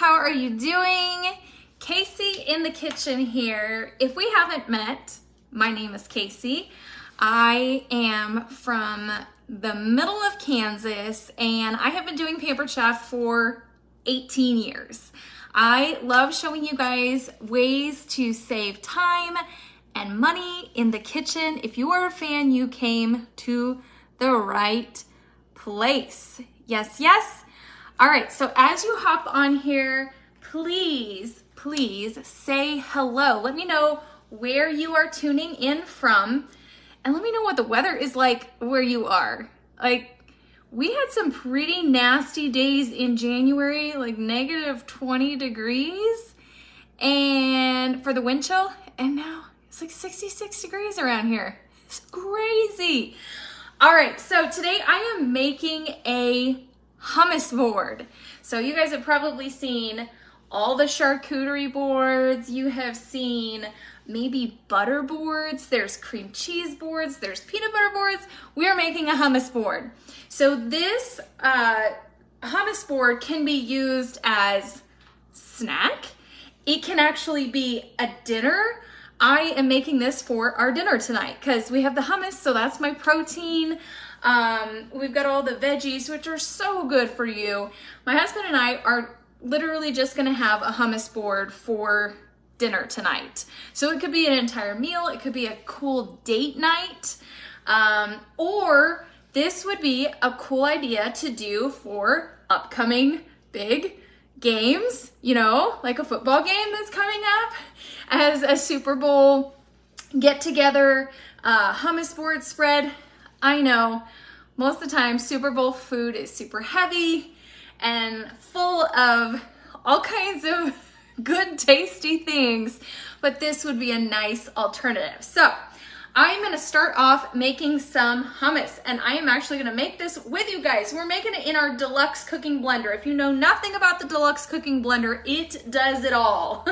how are you doing? Casey in the kitchen here. If we haven't met, my name is Casey. I am from the middle of Kansas and I have been doing Pampered Chef for 18 years. I love showing you guys ways to save time and money in the kitchen. If you are a fan, you came to the right place. Yes, yes. All right, so as you hop on here, please say hello. Let me know where you are tuning in from, and let me know what the weather is like where you are. Like, we had some pretty nasty days in January, like negative 20 degrees, and for the wind chill, and now it's like 66 degrees around here. It's crazy. All right, so today I am making a hummus board. So you guys have probably seen all the charcuterie boards. You have seen maybe butter boards. There's cream cheese boards. There's peanut butter boards. We are making a hummus board. So this hummus board can be used as snack. It can actually be a dinner. I am making this for our dinner tonight because we have the hummus, so that's my protein. We've got all the veggies, which are so good for you. My husband and I are literally just gonna have a hummus board for dinner tonight. So it could be an entire meal, it could be a cool date night, or this would be a cool idea to do for upcoming big games, you know, like a football game that's coming up, as a Super Bowl get together, hummus board spread. I know most of the time Super Bowl food is super heavy and full of all kinds of good tasty things, but this would be a nice alternative. So I'm gonna start off making some hummus, and I am actually gonna make this with you guys. We're making it in our deluxe cooking blender. If you know nothing about the deluxe cooking blender, it does it all.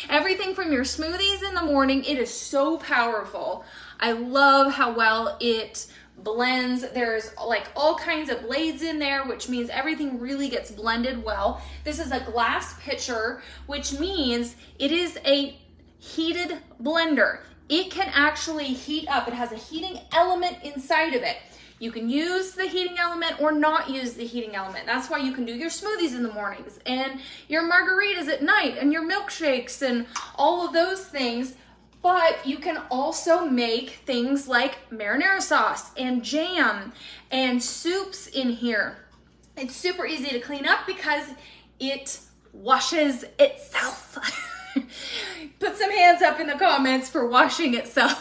Everything from your smoothies in the morning, it is so powerful. I love how well it blends. There's like all kinds of blades in there, which means everything really gets blended well. This is a glass pitcher, which means it is a heated blender. It can actually heat up. It has a heating element inside of it. You can use the heating element or not use the heating element. That's why you can do your smoothies in the mornings and your margaritas at night and your milkshakes and all of those things. But you can also make things like marinara sauce and jam and soups in here. It's super easy to clean up because it washes itself. Put some hands up in the comments for washing itself.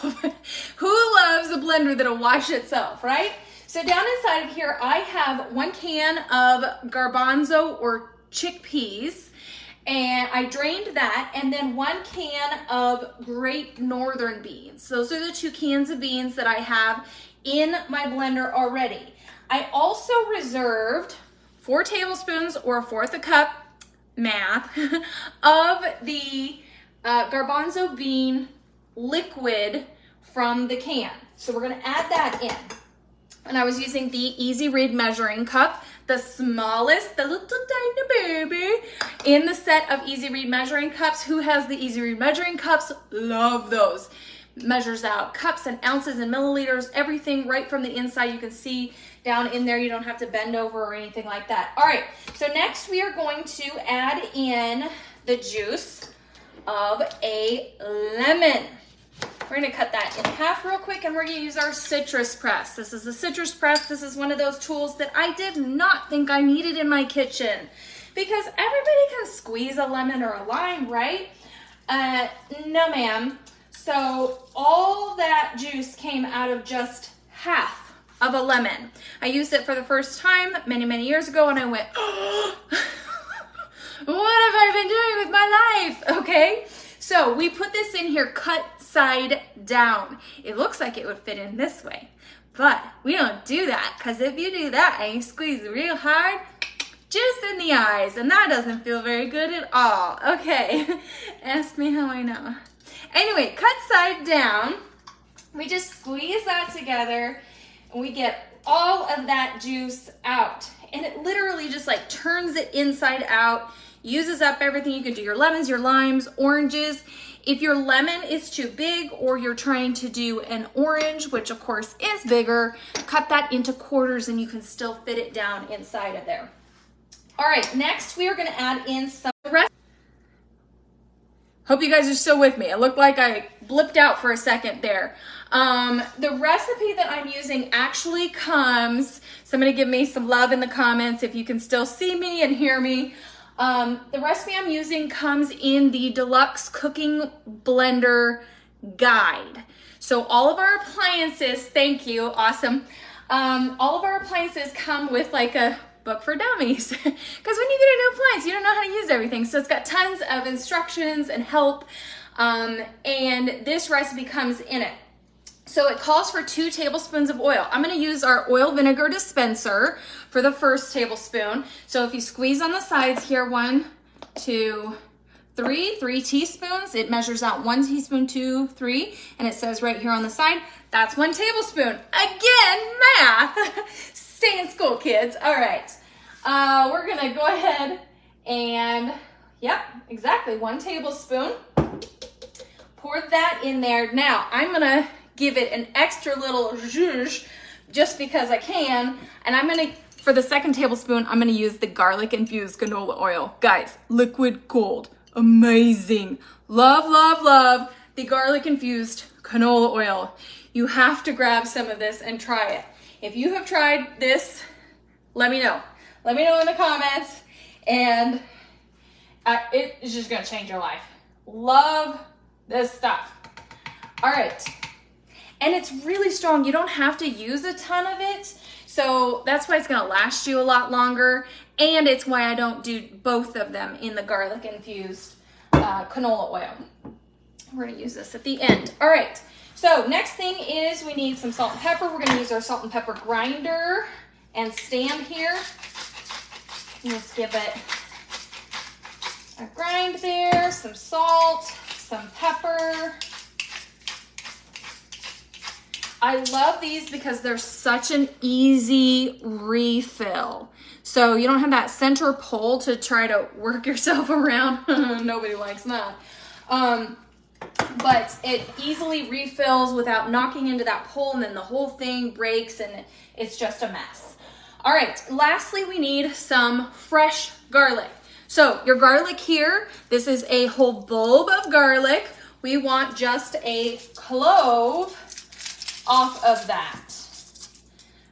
Who loves a blender that'll wash itself, right? So down inside of here, I have 1 can of garbanzo or chickpeas, and I drained that, and then 1 can of Great Northern beans. Those are the 2 cans of beans that I have in my blender already. I also reserved 4 tablespoons or 1/4 a cup, math, of the garbanzo bean liquid from the can. So we're gonna add that in. And I was using the Easy Read measuring cup, the smallest, the little tiny baby in the set of Easy Read measuring cups. Who has the Easy Read measuring cups? Love those. Measures out cups and ounces and milliliters, everything right from the inside. You can see down in there. You don't have to bend over or anything like that. All right, so next we are going to add in the juice of a lemon. We're gonna cut that in half real quick, and we're gonna use our citrus press. This is a citrus press. This is one of those tools that I did not think I needed in my kitchen, because everybody can squeeze a lemon or a lime, right? No ma'am. So all that juice came out of just half of a lemon. I used it for the first time many years ago, and I went, oh, what have I been doing with my life? Okay, so we put this in here cut side down. It looks like it would fit in this way, but we don't do that, because if you do that and you squeeze real hard, juice in the eyes, and that doesn't feel very good at all. Okay, ask me how I know. Anyway, cut side down. We just squeeze that together and we get all of that juice out. And it literally just like turns it inside out. uses up everything. You could do your lemons, your limes, oranges. If your lemon is too big or you're trying to do an orange, which of course is bigger, cut that into quarters and you can still fit it down inside of there. All right, next we are gonna add in some rest. Hope you guys are still with me. It looked like I blipped out for a second there. The recipe that I'm using actually comes, somebody give me some love in the comments if you can still see me and hear me. The recipe I'm using comes in the Deluxe Cooking Blender Guide. So all of our appliances, thank you, awesome. All of our appliances come with like a book for dummies, because when you get a new appliance, you don't know how to use everything. So it's got tons of instructions and help, and this recipe comes in it. So it calls for 2 tablespoons of oil. I'm gonna use our oil vinegar dispenser for the first tablespoon. So if you squeeze on the sides here, 1, 2, 3 teaspoons. It measures out 1 teaspoon, 2, 3, and it says right here on the side, that's 1 tablespoon. Again, math. Stay in school, kids. All right. We're gonna go ahead and, yep, exactly 1 tablespoon. Pour that in there. Now, I'm gonna give it an extra little zhuzh just because I can. And I'm gonna, for the second tablespoon, I'm gonna use the garlic infused canola oil. Guys, liquid gold, amazing. Love, love, love the garlic infused canola oil. You have to grab some of this and try it. If you have tried this, let me know. Let me know in the comments, and it is just gonna change your life. Love this stuff. All right. And it's really strong. You don't have to use a ton of it. So that's why it's gonna last you a lot longer. And it's why I don't do both of them in the garlic infused canola oil. We're gonna use this at the end. All right, so next thing is we need some salt and pepper. We're gonna use our salt and pepper grinder and stand here. Just give it a grind there, some salt, some pepper. I love these because they're such an easy refill. So you don't have that center pull to try to work yourself around. Nobody likes that. But it easily refills without knocking into that pull, and then the whole thing breaks and it's just a mess. All right, lastly, we need some fresh garlic. So your garlic here, this is a whole bulb of garlic. We want just a clove off of that.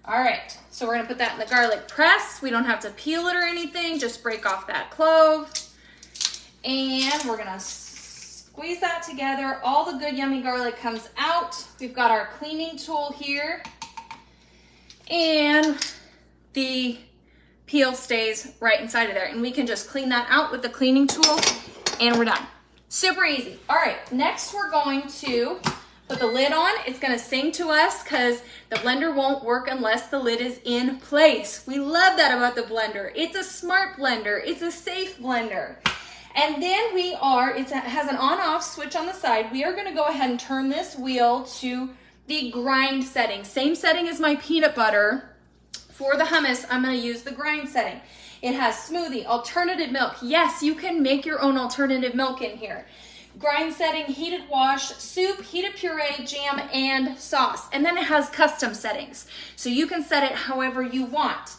All right, so we're gonna put that in the garlic press. We don't have to peel it or anything, just break off that clove. And we're gonna squeeze that together. All the good yummy garlic comes out. We've got our cleaning tool here, and the peel stays right inside of there. And we can just clean that out with the cleaning tool, and we're done. Super easy. All right, next we're going to put the lid on. It's gonna sing to us because the blender won't work unless the lid is in place. We love that about the blender. It's a smart blender. It's a safe blender. And then it has an on-off switch on the side. We are gonna go ahead and turn this wheel to the grind setting. Same setting as my peanut butter. For the hummus, I'm gonna use the grind setting. It has smoothie, alternative milk. Yes, you can make your own alternative milk in here. Grind setting, heated wash, soup, heated puree, jam, and sauce. And then it has custom settings. So you can set it however you want.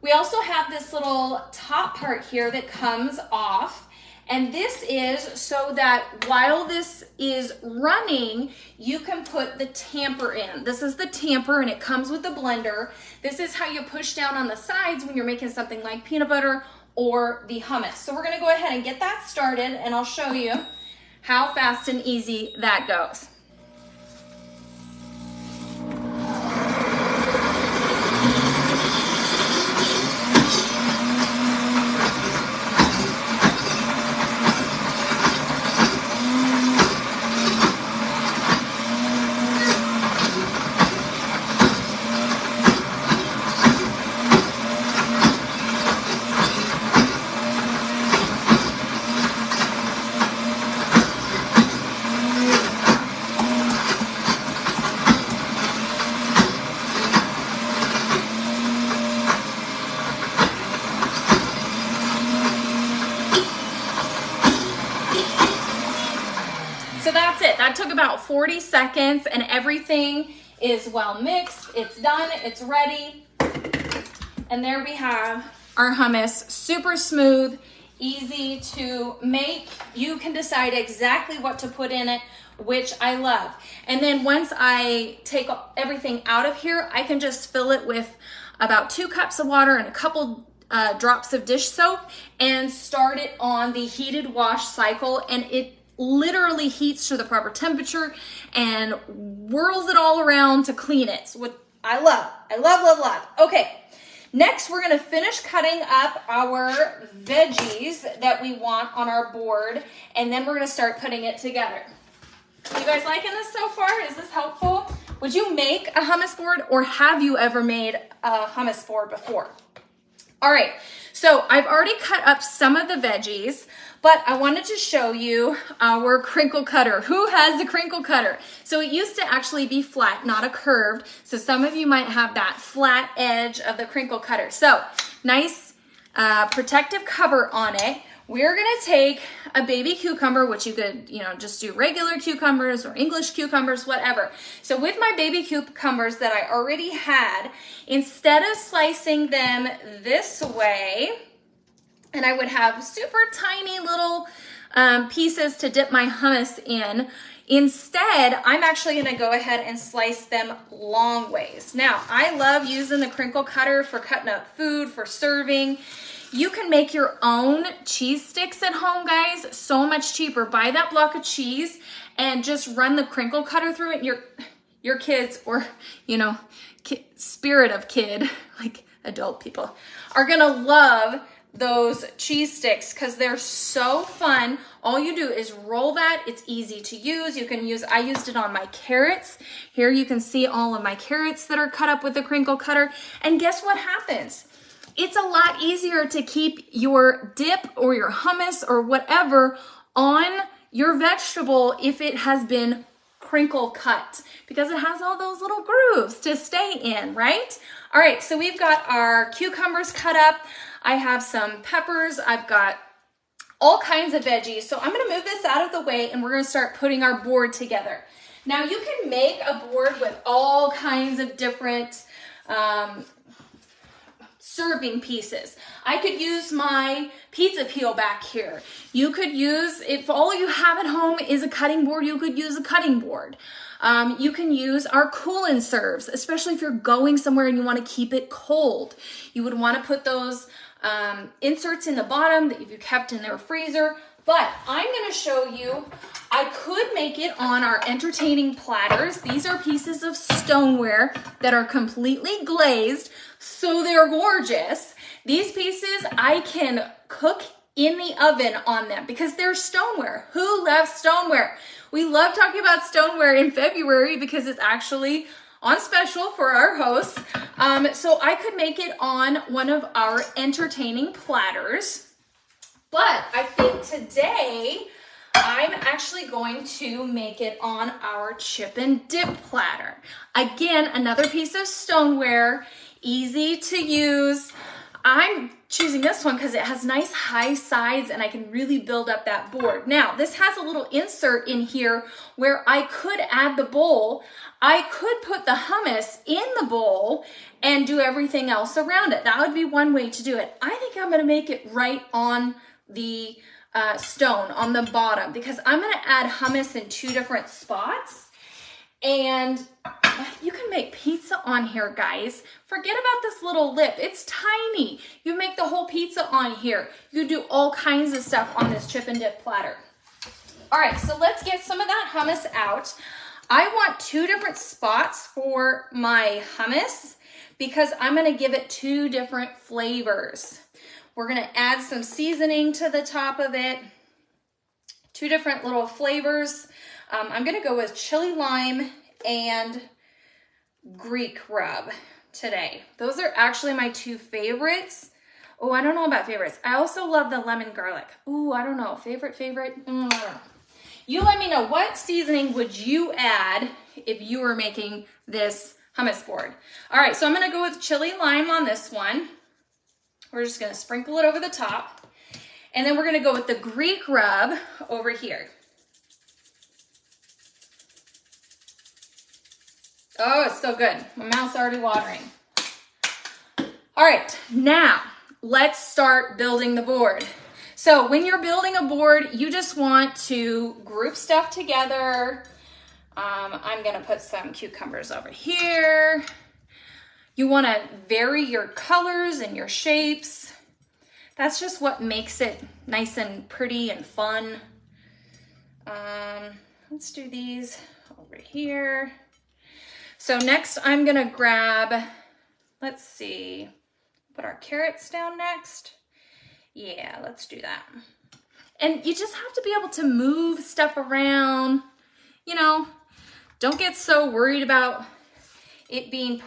We also have this little top part here that comes off. And this is so that while this is running, you can put the tamper in. This is the tamper, and it comes with the blender. This is how you push down on the sides when you're making something like peanut butter or the hummus. So we're gonna go ahead and get that started, and I'll show you how fast and easy that goes. it. That took about 40 seconds and everything is well mixed. It's done, it's ready. And there we have our hummus, super smooth, easy to make. You can decide exactly what to put in it, which I love. And then once I take everything out of here, I can just fill it with about 2 cups of water and a couple drops of dish soap and start it on the heated wash cycle, and it literally heats to the proper temperature and whirls it all around to clean it. So what I love, love, love. Okay, next we're gonna finish cutting up our veggies that we want on our board, and then we're gonna start putting it together. You guys liking this so far? Is this helpful? Would you make a hummus board, or have you ever made a hummus board before? All right, so I've already cut up some of the veggies, but I wanted to show you our crinkle cutter. Who has the crinkle cutter? So it used to actually be flat, not a curved. So some of you might have that flat edge of the crinkle cutter. So nice protective cover on it. We're gonna take a baby cucumber, which you could, just do regular cucumbers or English cucumbers, whatever. So with my baby cucumbers that I already had, instead of slicing them this way, and I would have super tiny little pieces to dip my hummus in, instead, I'm actually gonna go ahead and slice them long ways. Now, I love using the crinkle cutter for cutting up food, for serving. You can make your own cheese sticks at home, guys. So much cheaper. Buy that block of cheese and just run the crinkle cutter through it. Your kids, or spirit of kid, like adult people, are gonna love those cheese sticks because they're so fun. All you do is roll that. It's easy to use. I used it on my carrots. Here you can see all of my carrots that are cut up with the crinkle cutter. And guess what happens? It's a lot easier to keep your dip or your hummus or whatever on your vegetable if it has been crinkle cut, because it has all those little grooves to stay in, right? All right, so we've got our cucumbers cut up. I have some peppers. I've got all kinds of veggies. So I'm gonna move this out of the way and we're gonna start putting our board together. Now you can make a board with all kinds of different serving pieces. I could use my pizza peel back here. You could use, if all you have at home is a cutting board, you could use a cutting board. You can use our cool and serves, especially if you're going somewhere and you want to keep it cold. You would want to put those inserts in the bottom that you kept in their freezer. But I'm going to show you, I could make it on our entertaining platters. These are pieces of stoneware that are completely glazed, so they're gorgeous. These pieces I can cook in the oven on them because they're stoneware. Who loves stoneware? We love talking about stoneware in February because it's actually on special for our hosts. So I could make it on one of our entertaining platters. But I think today I'm actually going to make it on our chip and dip platter. Again, another piece of stoneware, easy to use. I'm choosing this one because it has nice high sides and I can really build up that board. Now, this has a little insert in here where I could add the bowl. I could put the hummus in the bowl and do everything else around it. That would be one way to do it. I think I'm gonna make it right on the stone on the bottom because I'm gonna add hummus in 2 different spots. And you can make pizza on here, guys. Forget about this little lip. It's tiny. You make the whole pizza on here. You do all kinds of stuff on this chip and dip platter. All right, so let's get some of that hummus out. I want 2 different spots for my hummus because I'm gonna give it 2 different flavors. We're gonna add some seasoning to the top of it. 2 different little flavors. I'm gonna go with chili lime and Greek rub today. Those are actually my 2 favorites. Oh, I don't know about favorites. I also love the lemon garlic. Ooh, I don't know. Favorite? You let me know, what seasoning would you add if you were making this hummus board? All right, so I'm gonna go with chili lime on this one. We're just gonna sprinkle it over the top. And then we're gonna go with the Greek rub over here. Oh, it's so good. My mouth's already watering. All right, now let's start building the board. So when you're building a board, you just want to group stuff together. I'm gonna put some cucumbers over here. You wanna vary your colors and your shapes. That's just what makes it nice and pretty and fun. Let's do these over here. So next I'm gonna grab, let's see, put our carrots down next. Yeah, let's do that. And you just have to be able to move stuff around. You know, don't get so worried about it being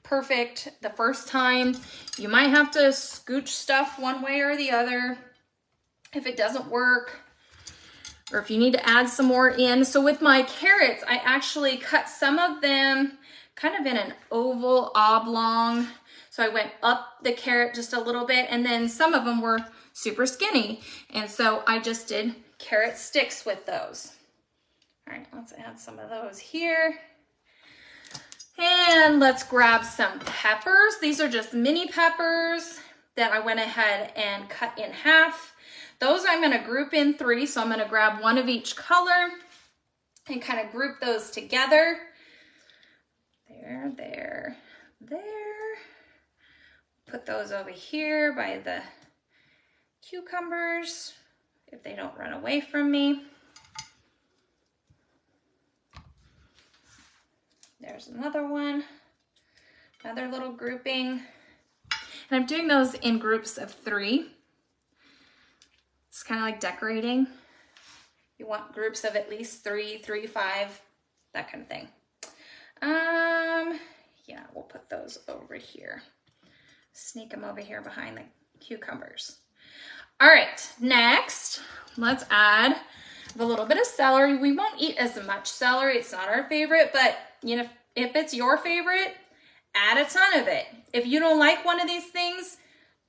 perfect the first time. You might have to scooch stuff one way or the other if it doesn't work, or if you need to add some more in. So with my carrots, I actually cut some of them kind of in an oval oblong. So I went up the carrot just a little bit, and then some of them were super skinny. And so I just did carrot sticks with those. All right, let's add some of those here. And let's grab some peppers. These are just mini peppers that I went ahead and cut in half. Those I'm gonna group in 3, so I'm gonna grab one of each color and kind of group those together. There, there, there. Put those over here by the cucumbers if they don't run away from me. There's another one, another little grouping. And I'm doing those in groups of 3. It's kind of like decorating. You want groups of at least 3, 5, that kind of thing. Yeah, we'll put those over here. Sneak them over here behind the cucumbers. All right, next, let's add a little bit of celery. We won't eat as much celery. It's not our favorite, but you know, if it's your favorite, add a ton of it. If you don't like one of these things,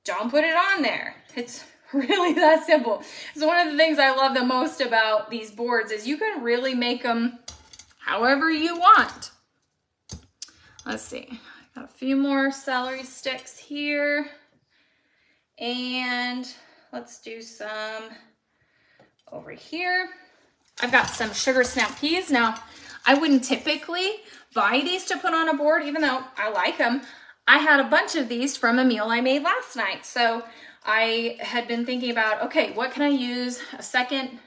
don't put it on there. It's really that simple. So one of the things I love the most about these boards is you can really make them however you want. Let's see, got a few more celery sticks here. And let's do some over here. I've got some sugar snap peas. Now, I wouldn't typically buy these to put on a board, even though I like them. I had a bunch of these from a meal I made last night. So I had been thinking about, okay, what can I use a second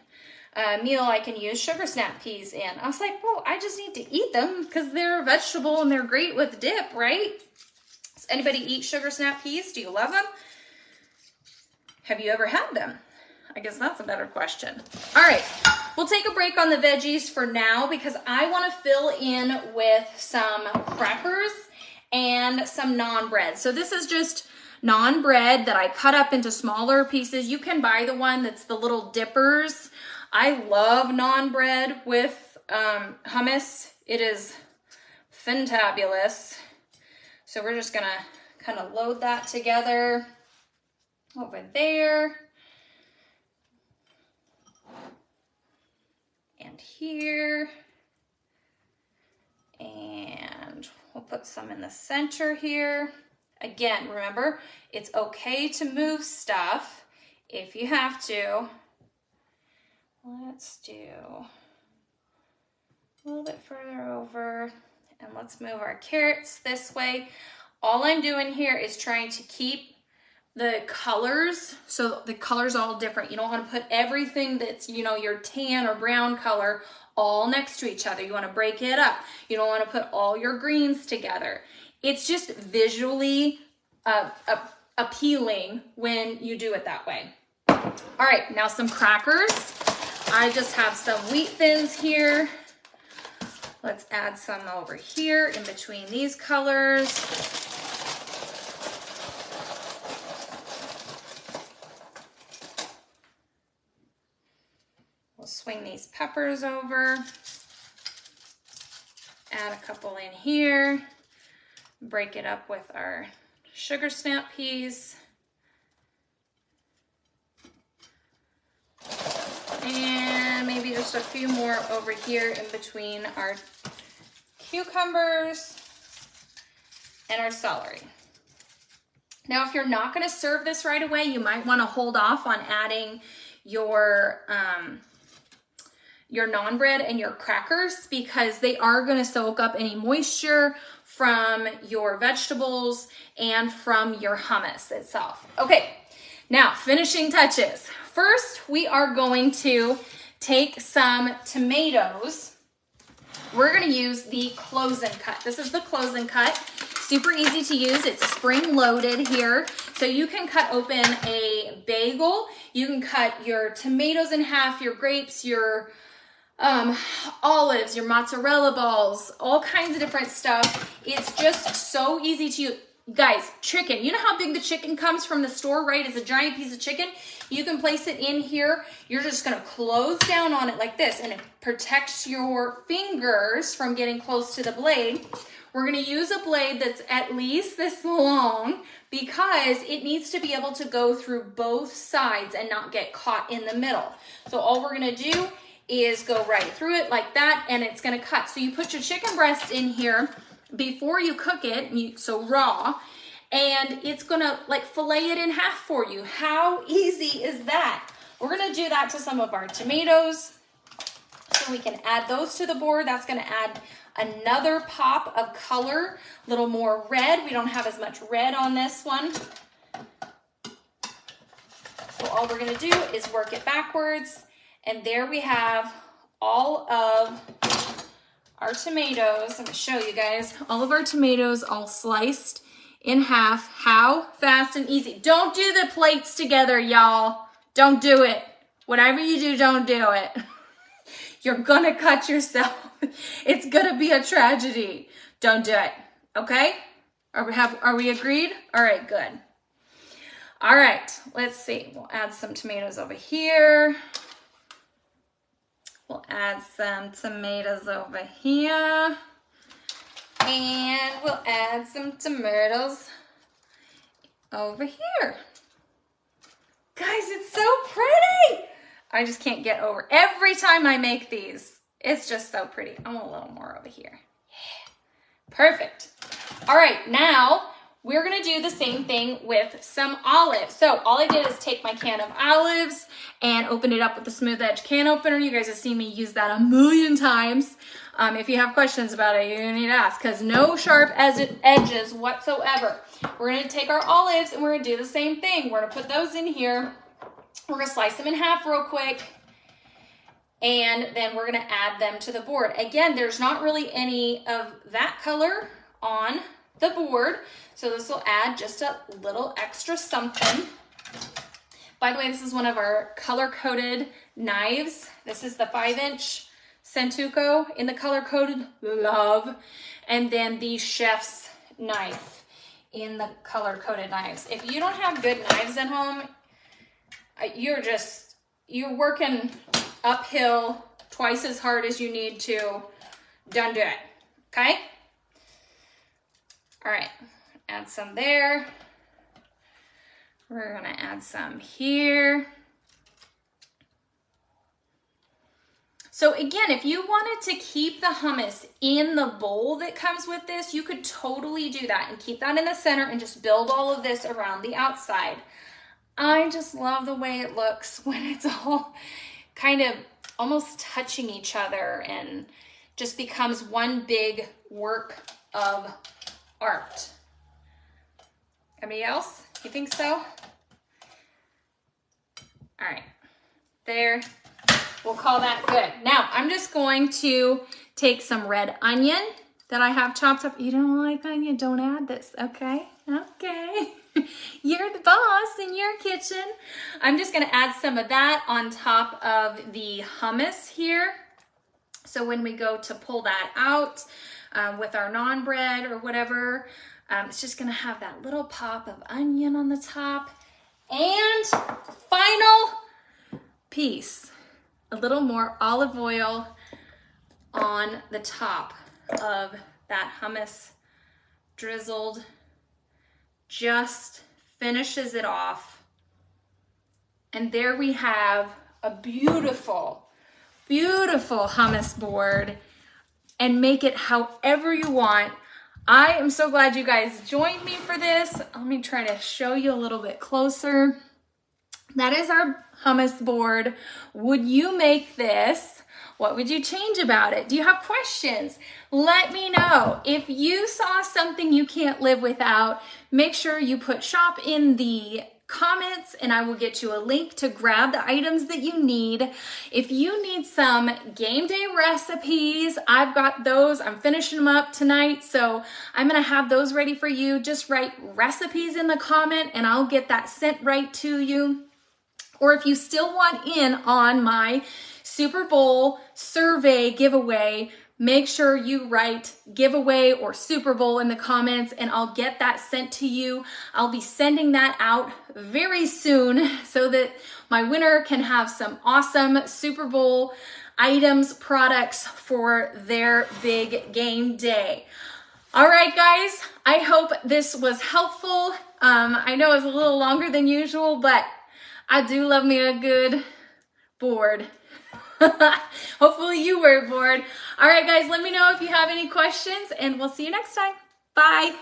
meal I can use sugar snap peas in? I was like, well, I just need to eat them because they're a vegetable and they're great with dip, right? Does anybody eat sugar snap peas? Do you love them? Have you ever had them? I guess that's a better question. All right, we'll take a break on the veggies for now because I want to fill in with some crackers and some naan bread. So this is just naan bread that I cut up into smaller pieces. You can buy the one that's the little dippers. I love naan bread with hummus. It is fantabulous. So we're just gonna kind of load that together over there. And here. And we'll put some in the center here. Again, remember, it's okay to move stuff if you have to. Let's do a little bit further over, and let's move our carrots this way. All I'm doing here is trying to keep the colors, so the color's all different. You don't want to put everything that's, you know, your tan or brown color all next to each other. You want to break it up. You don't want to put all your greens together. It's just visually appealing when you do it that way. All right, now some crackers. I just have some wheat thins here. Let's add some over here in between these colors. We'll swing these peppers over. Add a couple in here. Break it up with our sugar snap peas. And maybe just a few more over here in between our cucumbers and our celery. Now, if you're not going to serve this right away, you might want to hold off on adding your naan bread and your crackers, because they are going to soak up any moisture from your vegetables and from your hummus itself. Okay, now finishing touches. First, we are going to take some tomatoes. We're going to use the close and cut. This is the close and cut. Super easy to use. It's spring loaded here. So you can cut open a bagel. You can cut your tomatoes in half, your grapes, your olives, your mozzarella balls, all kinds of different stuff. It's just so easy to use. Guys, chicken. You know how big the chicken comes from the store, right? It's a giant piece of chicken. You can place it in here. You're just going to close down on it like this, and it protects your fingers from getting close to the blade. We're going to use a blade that's at least this long, because it needs to be able to go through both sides and not get caught in the middle. So all we're going to do is go right through it like that, and it's going to cut. So you put your chicken breast in here before you cook it, so raw, and it's going to like fillet it in half for you. How easy is that? We're going to do that to some of our tomatoes, so we can add those to the board. That's going to add another pop of color, a little more red. We don't have as much red on this one. So all we're going to do is work it backwards. And there we have all of our tomatoes. I'm going to show you guys all of our tomatoes all sliced in half. How fast and easy. Don't do the plates together, y'all. Don't do it. Whatever you do, don't do it. You're going to cut yourself. It's going to be a tragedy. Don't do it. Okay? Are we agreed? All right, good. All right, let's see. We'll add some tomatoes over here. We'll add some tomatoes over here. And we'll add some tomatoes over here. Guys, it's so pretty. I just can't get over. Every time I make these, it's just so pretty. I want a little more over here. Yeah, perfect. All right, now we're gonna do the same thing with some olives. So all I did is take my can of olives and open it up with the smooth edge can opener. You guys have seen me use that a million times. If you have questions about it, you need to ask, because no sharp edges whatsoever. We're gonna take our olives and we're gonna do the same thing. We're gonna put those in here. We're gonna slice them in half real quick, and then we're gonna add them to the board. Again, there's not really any of that color on the board, so this will add just a little extra something. By the way, this is one of our color-coded knives. This is the 5-inch Sentuco in the color-coded love, and then the chef's knife in the color-coded knives. If you don't have good knives at home, you're working uphill twice as hard as you need to. Don't do it, okay? All right, add some there. We're gonna add some here. So again, if you wanted to keep the hummus in the bowl that comes with this, you could totally do that and keep that in the center and just build all of this around the outside. I just love the way it looks when it's all kind of almost touching each other and just becomes one big work of art. Anybody else? You think so? All right, there. We'll call that good. Now, I'm just going to take some red onion that I have chopped up. You don't like onion? Don't add this, okay? Okay. You're the boss in your kitchen. I'm just gonna add some of that on top of the hummus here. So when we go to pull that out with our naan bread or whatever, it's just gonna have that little pop of onion on the top. And final piece, a little more olive oil on the top of that hummus drizzled. Just finishes it off. And there we have a beautiful, beautiful hummus board. and make it however you want. I am so glad you guys joined me for this. Let me try to show you a little bit closer. That is our hummus board. Would you make this? What would you change about it? Do you have questions? Let me know. If you saw something you can't live without, make sure you put shop in the comments and I will get you a link to grab the items that you need. If you need some game day recipes, I've got those. I'm finishing them up tonight, so I'm gonna have those ready for you. Just write recipes in the comment and I'll get that sent right to you. Or if you still want in on my Super Bowl survey giveaway, make sure you write giveaway or Super Bowl in the comments and I'll get that sent to you. I'll be sending that out very soon so that my winner can have some awesome Super Bowl items, products for their big game day. All right, guys, I hope this was helpful. I know it's a little longer than usual, but I do love me a good board. Hopefully you were bored. All right, guys, let me know if you have any questions and we'll see you next time. Bye.